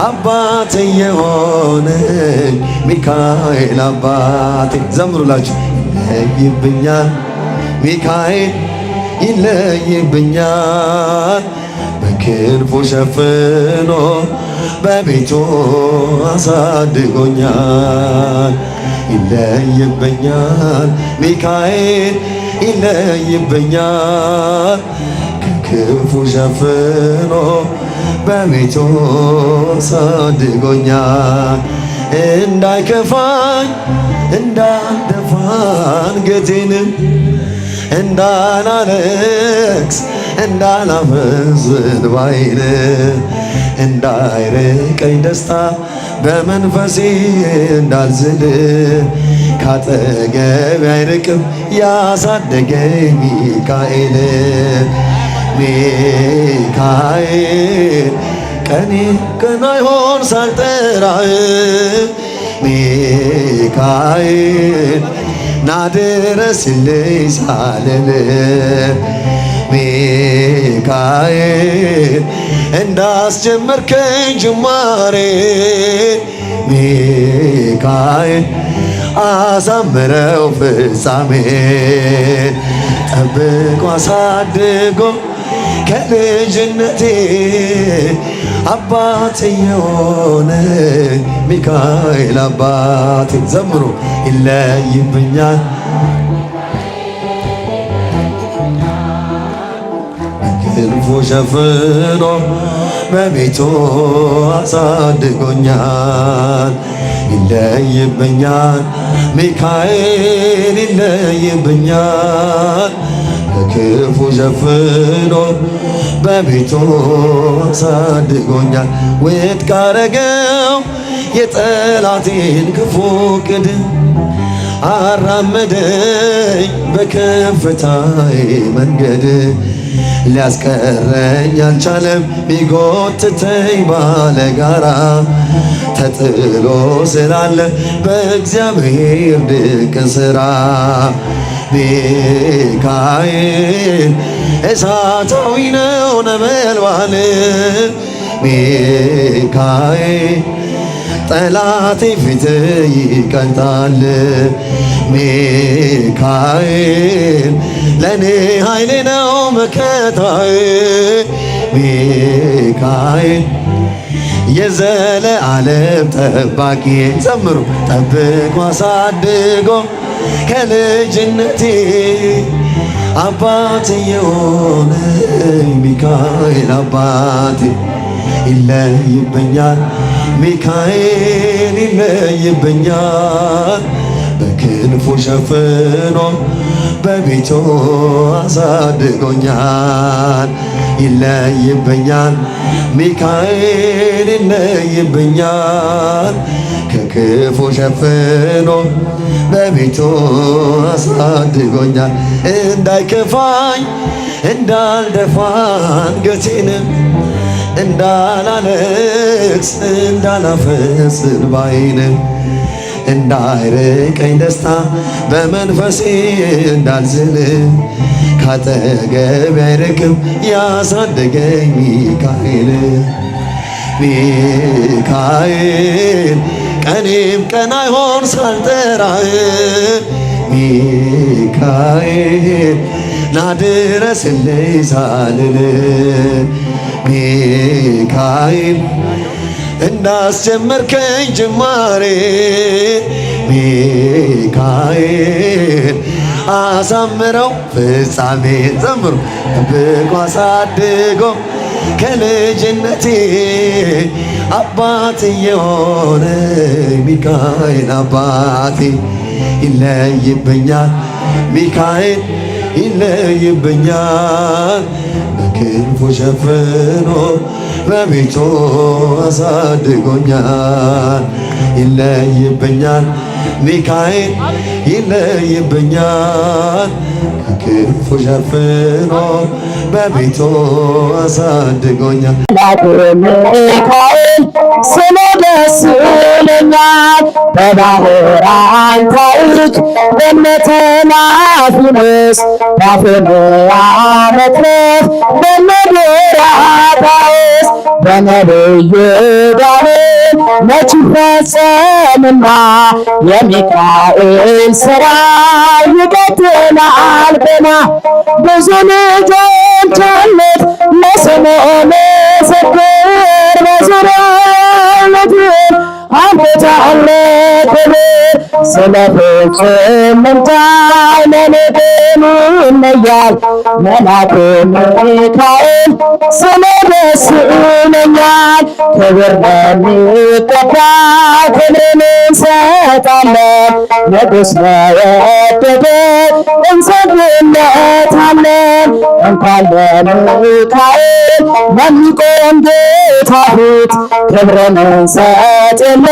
Speaker 8: አባቴ የሆነኝ ሚካኤል አባቴ ዘምሩላችሁ። ይለይብኛል ሚካኤል ይለይብኛል በክንፉ ሸፍኖ በቤቱ አሳድጎኛል። ይለይብኛል ሚካኤል ይለይብኛል ከክንፉ ሸፍኖ በቤቱ አሳድጎኛል። እንዳይከፋኝ እንዳልደፋ አንገቴን እንዳላለቅስ እንዳላፈስ እንባዬን እንዳይርቀኝ ደስታ በመንፈሴ እንዳልዝል ካጠገቤ አይርቅም ያሳደገኝ ሚካኤል ሚካኤል ቀኔ ቀን አይሆን ሳልጠራህ ሚካኤል ናድረስልኝ ሳልል ሚካኤል እንዳስጀመርከኝ ጅማሬ ሚካኤል አሳምረው ፍጻሜ ጠብቆ አሳድጎ ከልጅነቴ አባቴ የሆነኝ ሚካኤል አባቴ ዘምሩ። ይለይብኛል በክንፉ ሸፍኖ በቤቱ አሳድጎኛል። ይለይብኛል ሚካኤል ይለይብኛል በክንፉ ሸፍኖ በቤቱ አሳድጎኛል። ውድቅ አረገው የጠላቴን ክፉ ዕቅድ አራመደኝ በከፍታዬ መንገድ ሊያስቀረኝ አልቻለም ቢጎትተኝ ባለጋራ ተጥሎ ስላለ በእግዚአብሔር ድንቅ ሥራ ሚካኤል እሳታዊ ነው ነበልባል ሚካኤል ጠላቴ ፊት ይቀልጣል ሚካኤል ለኔ ኃይሌ ነው መከታዬ ሚካኤል የዘለዓለም ጠባቂ ዘምሩ ጠብቆ አሳድጎ ከልጅነቴ አባቴ የሆነኝ ሚካኤል አባቴ ይለይብኛል ሚካኤል ይለይብኛል በክንፉ ሸፍኖ በቤቱ አሳድጎኛል። ይለይብኛል ሚካኤል ይለይብኛል ከክፉ ሸፍኖ በቤቱ አሳድጎኛል እንዳይከፋኝ እንዳልደፋ አንገቴንም እንዳላለቅስ እንዳላፈስ እንባዬንም እንዳይርቀኝ ደስታ በመንፈሴ እንዳልዝል ካጠገቤ አይርቅም ያሳደገኝ ሚካኤል ሚካኤል ቀኔም ቀን አይሆን ሳልጠራህ ሚካኤል ናድረስልኝ ሳልል ሚካኤል እንዳስጀመርከኝ ጅማሬ ሚካኤል አሳምረው ፍጻሜ ዘምሩ ጠብቆ አሳድጎ ከልጅነቴ አባት የሆነ ሚካኤል አባቴ ይለይብኛል ሚካኤል ይለይብኛል በክንፉ ሸፍኖ በቤቱ አሳድጎኛል ይለይብኛል ሚካኤል ይለይብኛል በክንፉ ሸፍኖ በቤቱ አሳድጎኛል
Speaker 9: ሚካኤል ስለ ደስ ይለኛል በባህራን ታሪክ በነተናፊኖስ ባፌንያ መትረፍ በነዶራታስ በነብዩ ዳዊት መች ፈጸምና የሚካኤል ሥራ ይቀጥላል ገና ብዙ ልጆች አሉት ለስሙ ምስክር በዙሪያው ምድር አምጥቷል ክብር ስለ ፍጹም ምልጃው ለልቤን ይለያል መልአኩ ሚካኤል ስለ ደስ ይለኛል ክብር ለሚገባ ክብርን እንሰጣለን ንጉሥ ለወደደ እንሰግድለታለን እንኳን ለሚካኤል ለሚቆም ጌታ ፊት ክብርን እንሰጥ የለ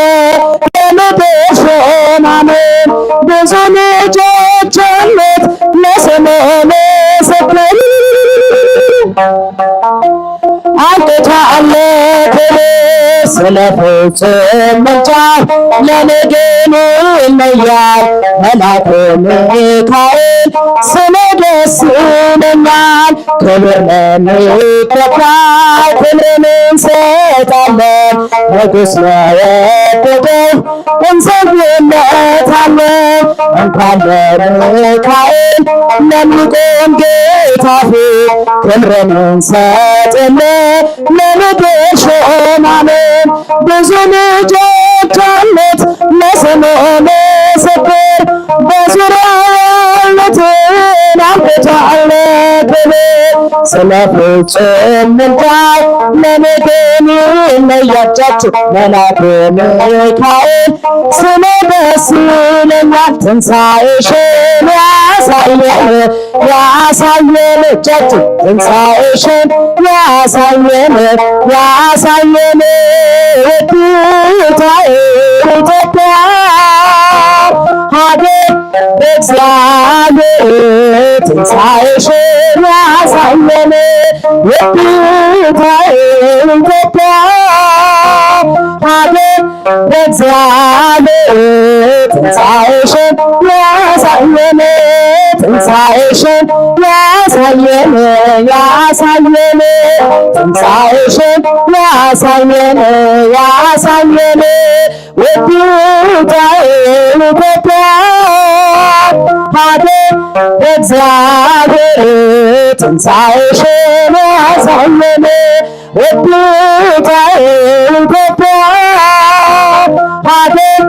Speaker 9: ለምድር ሾማምን ብዙ ልጆች አሉት ለስሙ ምስክር አምጥቷል ክብር ስለ ፍጹም ምልጃው ለኔ ግን ይለያል መልአኩ ሚካኤል ስለ ደስ ይለኛል ክብር ለሚገባው ክብርን እንሰጣለን ንጉሥ ለወደደው እንሰግድለታለን እንኳን ለሚካኤል ለሚቆም ጌታ ፊት ክብርን እንሰጥለት ለምድር ሾማምን ብዙ ልጆች አሉት ለስሙ ምስክር በዙሪያው ያሉትን አምጥቷል ክብር ስለ ፍጹም ምልጃው ለኔ ግን ይለያል መልአኩ ሚካኤል ስለ ደስ ይለኛል ትንሣኤሽን ያሳየን እጃችን ትንሣኤሽን ያሳየን ውዲቷ ኢትዮጵያ ሀገር እግዚአብሔር ትንሣኤሽን ያሳየን ውዲቷ ኢትዮጵያ ሀገር እግዚአብሔር ትንሣኤሽን ያሳየን ትንሣኤሽን ያሳየን ትንሣኤሽን ያሳየን ውዲቷ ኢትዮጵያ ሀገር እግዚአብሔር ትንሣኤሽን ያሳየን ውዲቷ ኢትዮጵያ ሀገር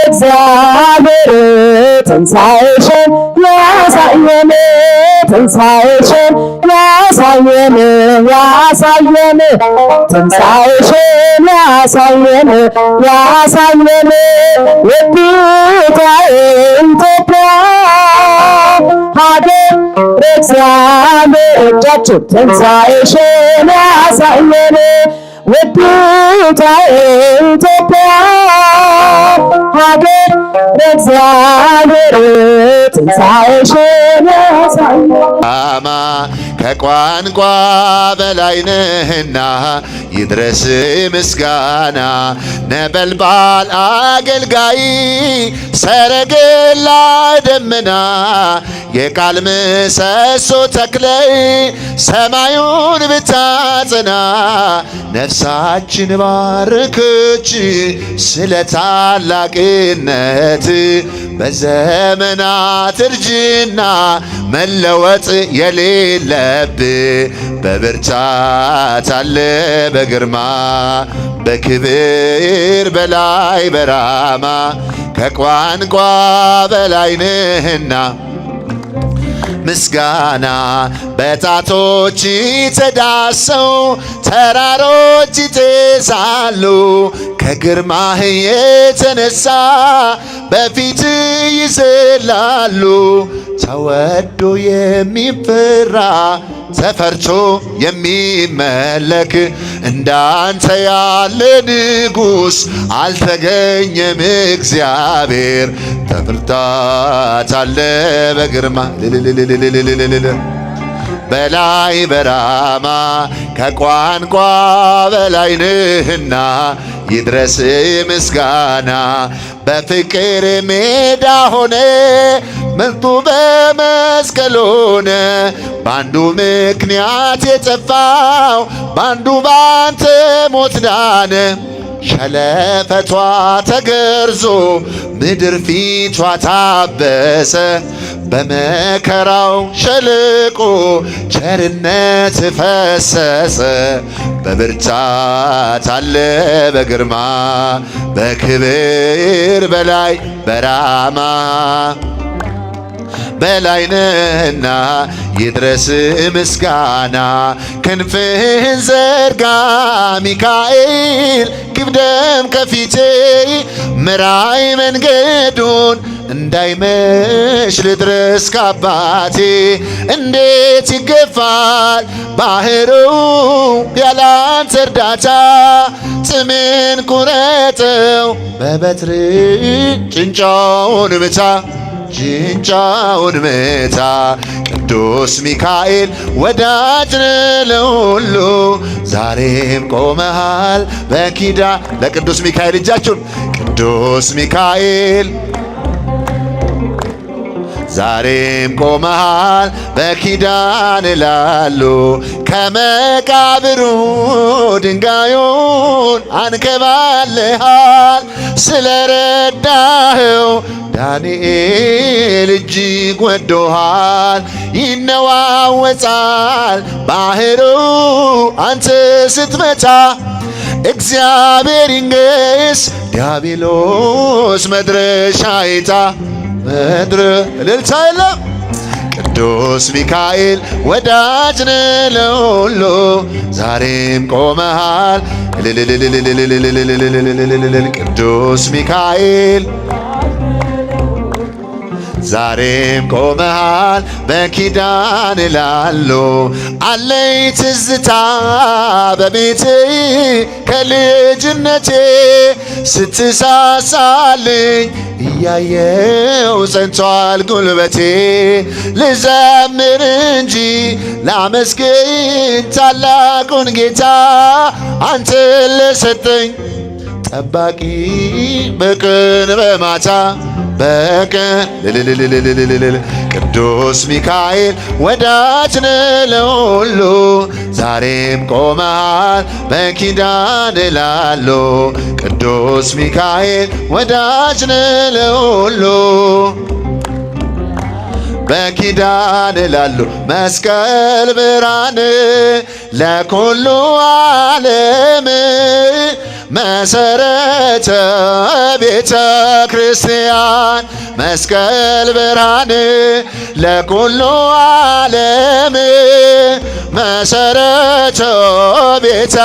Speaker 9: እግዚአብሔር ትንሣኤሽን ያሳየን ትንሣኤሽን ትንሣኤሽን ያሳየን ውዲቷ ኢትዮጵያ ሀገር እግዚአብሔር እጃችሁ ትንሣኤሽን ያሳየን ውዲቷ ኢትዮጵያ ሀገር እግዚአብሔር ትንሣኤሽን ያሳየን።
Speaker 8: አማ ከቋንቋ በላይ ነህና ይድረስ ምስጋና ነበልባል አገልጋይ ሰረገላ ደመና የቃል ምሰሶ ተክለይ ሰማዩን ብታጸና ነፍሳችን ባርክች ስለ ታላቅነት በዘመናት እርጅና መለወጥ የሌለብ በብርታት አለ በግርማ በክብር በላይ በራማ ከቋንቋ በላይ ነህና ምስጋና በጣቶች ተዳሰው ተራሮች ይጤሳሉ ከግርማህ የተነሳ በፊት ይዘላሉ ተወዶ የሚፈራ ተፈርቶ የሚመለክ እንዳንተ ያለ ንጉሥ አልተገኘም እግዚአብሔር ተብርታት አለ በግርማ በላይ በራማ ከቋንቋ በላይ ነህና ይድረስ ምስጋና በፍቅር ሜዳ ሆነ ምርጡ በመስቀል ሆነ ባንዱ ምክንያት የጠፋው ባንዱ ባንተ ሞት ዳነ ሸለፈቷ ተገርዞ ምድር ፊቷ ታበሰ በመከራው ሸለቆ ቸርነት ፈሰሰ በብርታት አለ በግርማ በክብር በላይ በራማ በላይ ነህና ይድረስ ምስጋና ክንፍህን ዘርጋ ሚካኤል ግብደም ከፊቴ ምራይ መንገዱን እንዳይመሽ ልድረስ ካባቴ እንዴት ይገፋል ባህሩ ያላንተ እርዳታ ጥምን ቁረጠው በበትር ጭንጫውን ምታ ጭንጫውን ምታ ቅዱስ ሚካኤል ወዳጅ ለሁሉ ዛሬም ቆመሃል በኪዳን ለቅዱስ ሚካኤል እጃችሁን ቅዱስ ሚካኤል ዛሬም ቆመሃል በኪዳን ላሉ ከመቃብሩ ድንጋዩን አንከባልሃል ስለረዳኸው ዳንኤል እጅግ ወዶሃል ይነዋወጣል ባህሩ አንተ ስትመታ እግዚአብሔር ይንገስ ዲያብሎስ መድረሻ ይታ ምድር እልልታ የለም ቅዱስ ሚካኤል ወዳጅ ለሁሉ ዛሬም ቆመሃል ቅዱስ ሚካኤል ዛሬም ቆመሃል በኪዳን ላሉ አለኝ ትዝታ በቤቴ ከልጅነቴ ስትሳሳልኝ እያየው ጸንቷል ጉልበቴ ልዘምር እንጂ ላመስግን ታላቁን ጌታ አንተ ለሰጠኝ ጠባቂ በቀን በማታ በቀን ቅዱስ ሚካኤል ወዳጅ ለሁሉ ዛሬም ቆመሃል በኪዳን ላሉ ቅዱስ ሚካኤል ወዳጅ ለሁሉ በኪዳን ላሉ መስቀል ብርሃን ለኩሉ ዓለም መሰረተ ቤተ ክርስቲያን መስቀል ብርሃን ለኩሉ ዓለም መሰረተ ቤተ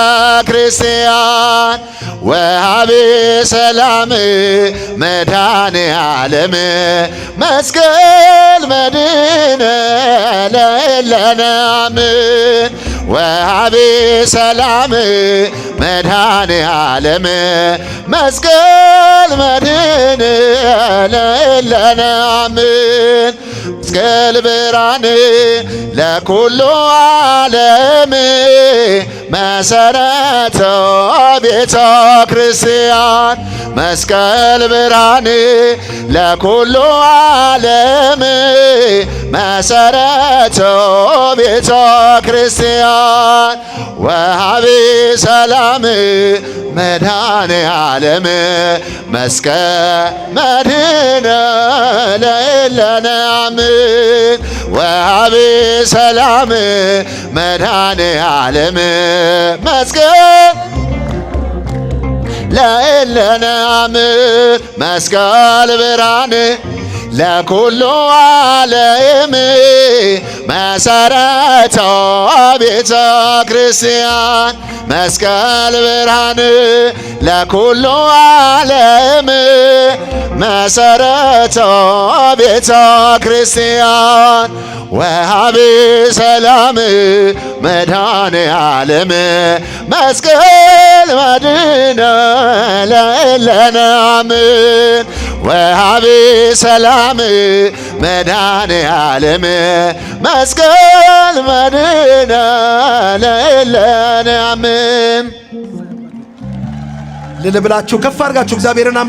Speaker 8: ክርስቲያን ወሃቤ ሰላም መድኃኔ ዓለም መስቀል መድኅነ ለእለነ አምን ወሃቤ ሰላም መድኃኔ ዓለም መስቀል መድኅነ ለእለነ አምን መስቀል ብርሃን ለኩሉ ዓለም መሰረተ ቤተ ክርስቲያን መስቀል ብርሃን ለኩሉ ዓለም መሰረተ ቤተ ክርስቲያን ወሃቤ ሰላም መድኃኔ ዓለም መስቀል መድኅነ ለእለነ አምን ወሃቤ ሰላም መድኃኔ ዓለም መስቀል ለእለነ አምን መስቀል ብርሃን ለኩሉ ዓለም መሰረተ ቤተ ክርስቲያን መስቀል ብርሃን ለኩሉ ዓለም መሰረተ ቤተ ክርስቲያን ወሃቤ ሰላም መድኃኔ ዓለም መስቀል መድኅነ ለእለነ አምን ወሃቤ ሰላም መድኃኔ ዓለም መስቀል መድኅነ ለእለነ አምን።
Speaker 10: ልል ብላችሁ ከፍ አድርጋችሁ እግዚአብሔርን